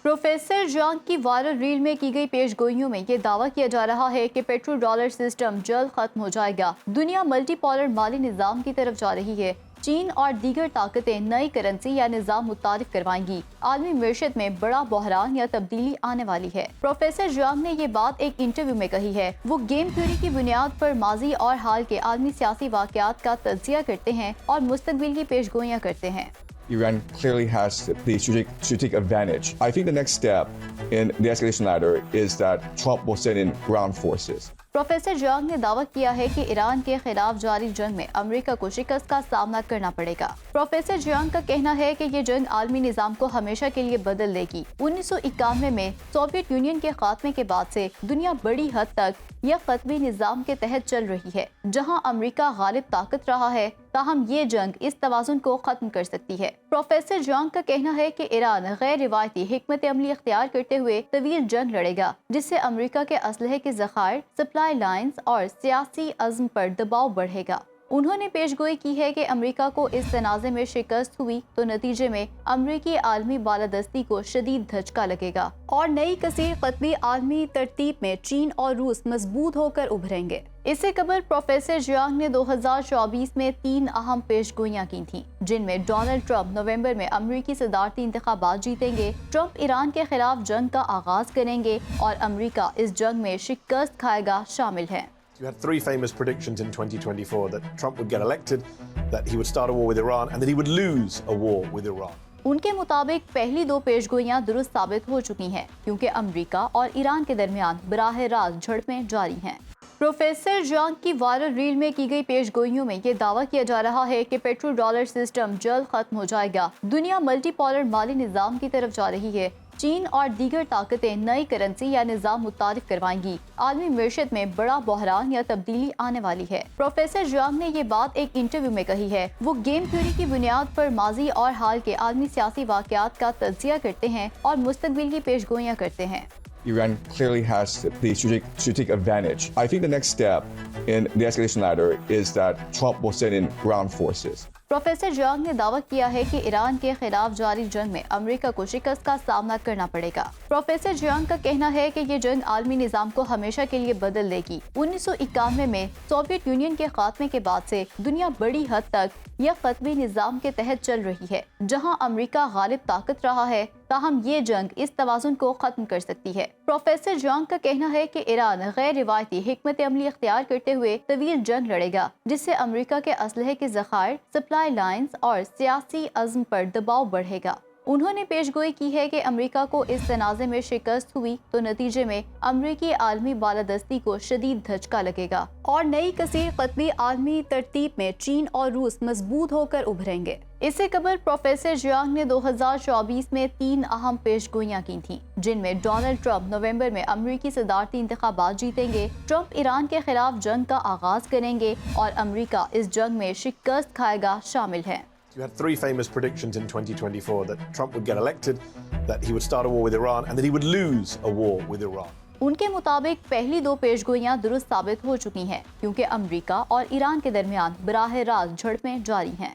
Professor जंग की viral reel में की गई पेशगोइयों में ये दावा किया जा रहा है कि पेट्रो डॉलर सिस्टम जल्द खत्म हो जाएगा। दुनिया मल्टीपोलर माली निज़ाम की तरफ जा रही है। चीन और दीगर ताकतें नई करेंसी या निज़ाम मुतारिफ करवाएंगी। आलमी मईशत में बड़ा बहरान या तब्दीली आने वाली है। प्रोफेसर जंग ने ये बात एक इंटरव्यू में कही है। वो गेम थ्योरी की बुनियाद पर माजी और हाल के आलमी सियासी वाक़यात का तज्जिया करते हैं और मुस्तकबिल की पेशगोइयाँ करते हैं। Iran clearly has the strategic advantage. I think the next step in the escalation ladder is that Trump will send in ground forces. Professor जंग ने दावा किया है कि ईरान के खिलाफ जारी जंग में अमेरिका को शिकस्त का सामना करना पड़ेगा। प्रोफेसर जंग का कहना है कि ये जंग आलमी निज़ाम को हमेशा के लिए बदल देगी। 1991 में सोवियत यूनियन के खात्मे के बाद से दुनिया बड़ी हद तक यह ख़त्मी निज़ाम के तहत चल रही है, जहां अमेरिका गालिब ताकत रहा है। ताहम ये जंग इस तवाज़ुन को खत्म कर सकती है। प्रोफेसर जंग का कहना है कि ईरान गैर रिवायती हिकमत अमली इख्तियार करते हुए तवील जंग लड़ेगा, जिससे अमेरिका के असलहे के ज़खायर, सप्लाई लाइन्स और सियासी अज़्म पर दबाव बढ़ेगा। उन्होंने पेशगोई की है कि अमेरिका को इस तनाज़े में शिकस्त हुई तो नतीजे में अमेरिकी आलमी बालादस्ती को शदीद धचका लगेगा और नई कसीर क़त्ली आलमी तरतीब में चीन और रूस मजबूत होकर उभरेंगे। इससे कबल प्रोफेसर जंग ने 2024 में 3 अहम पेशगोइयाँ की थीं, जिनमें डोनाल्ड ट्रंप नवंबर में अमेरिकी सदारती इंतखाबात जीतेंगे, ट्रंप ईरान के खिलाफ जंग का आगाज करेंगे और अमेरिका इस जंग में शिकस्त खाएगा शामिल है। You had three famous predictions in 2024 that Trump would get elected, that he would start a war with Iran, and that he would lose a war with Iran. उनके मुताबिक पहली 2 पेशगोइयां दुरुस्त साबित हो चुकी हैं, क्योंकि अमेरिका और ईरान के दरमियान बराह रास्त झड़पें जारी हैं। प्रोफेसर जंग की वायरल रील में की गई पेशगोइयों में ये दावा किया जा रहा है कि पेट्रो डॉलर सिस्टम जल्द खत्म हो जाएगा। दुनिया मल्टीपोलर माली निज़ाम की तरफ जा रही है। चीन और दीगर ताकतें नई करेंसी या निज़ाम मुतारिफ करवाएंगी। आलमी मईशत में बड़ा बहरान या तब्दीली आने वाली है। प्रोफेसर जंग ने ये बात एक इंटरव्यू में कही है। वो गेम थ्योरी की बुनियाद पर माजी और हाल के आलमी सियासी वाक़यात का तज्जिया करते हैं और मुस्तकबिल की पेशगोइयाँ करते हैं। Iran clearly has the strategic advantage. I think the next step in the escalation ladder is that Trump will send in ground forces. Professor जंग ने दावा किया है कि ईरान के खिलाफ जारी जंग में अमेरिका को शिकस्त का सामना करना पड़ेगा। प्रोफेसर जंग का कहना है कि ये जंग आलमी निज़ाम को हमेशा के लिए बदल देगी। 1991 में सोवियत यूनियन के खात्मे के बाद से दुनिया बड़ी हद तक यह ख़त्मी निज़ाम के तहत चल रही है, जहां अमेरिका गालिब ताकत रहा है। ताहम ये जंग इस तवाज़ुन को खत्म कर सकती है। प्रोफेसर जंग का कहना है कि ईरान गैर रिवायती हिकमत अमली इख्तियार करते हुए तवील जंग लड़ेगा, जिससे अमेरिका के असलहे के ज़खायर, सप्लाई लाइन्स और सियासी अज़्म पर दबाव बढ़ेगा। उन्होंने पेशगोई की है कि अमेरिका को इस तनाज़े में शिकस्त हुई तो नतीजे में अमेरिकी आलमी बालादस्ती को शदीद धचका लगेगा और नई कसीर क़त्ली आलमी तरतीब में चीन और रूस मजबूत होकर उभरेंगे। इससे कबल प्रोफेसर जंग ने 2024 में 3 अहम पेशगोइयाँ की थीं, जिनमें डोनाल्ड ट्रंप नवंबर में अमेरिकी सदारती इंतखाबात जीतेंगे, ट्रंप ईरान के खिलाफ जंग का आगाज करेंगे और अमेरिका इस जंग में शिकस्त खाएगा शामिल है। You had three famous predictions in 2024 that Trump would get elected, that he would start a war with Iran, and that he would lose a war with Iran. उनके मुताबिक पहली 2 पेशगोइयां दुरुस्त साबित हो चुकी हैं, क्योंकि अमेरिका और ईरान के दरमियान बराह रास्त झड़पें जारी हैं।